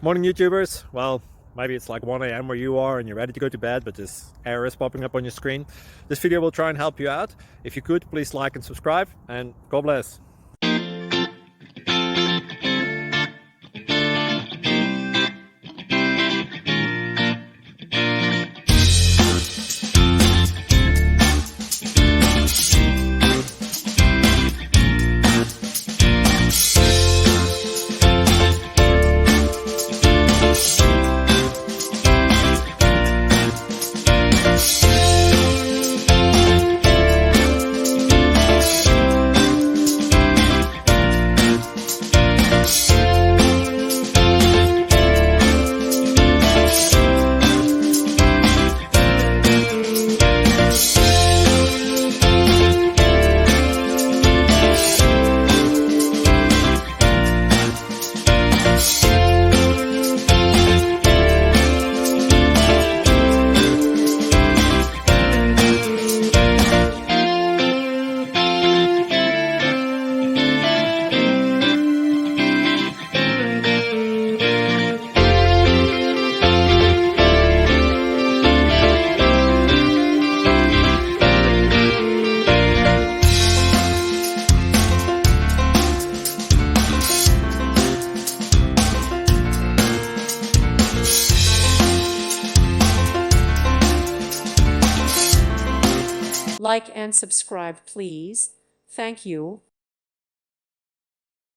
Morning YouTubers. Well, maybe it's like 1 a.m. where you are and you're ready to go to bed, but this error is popping up on your screen. This video will try and help you out. If you could, please like and subscribe, and God bless. Like and subscribe, please. Thank you.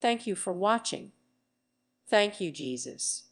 Thank you for watching. Thank you, Jesus.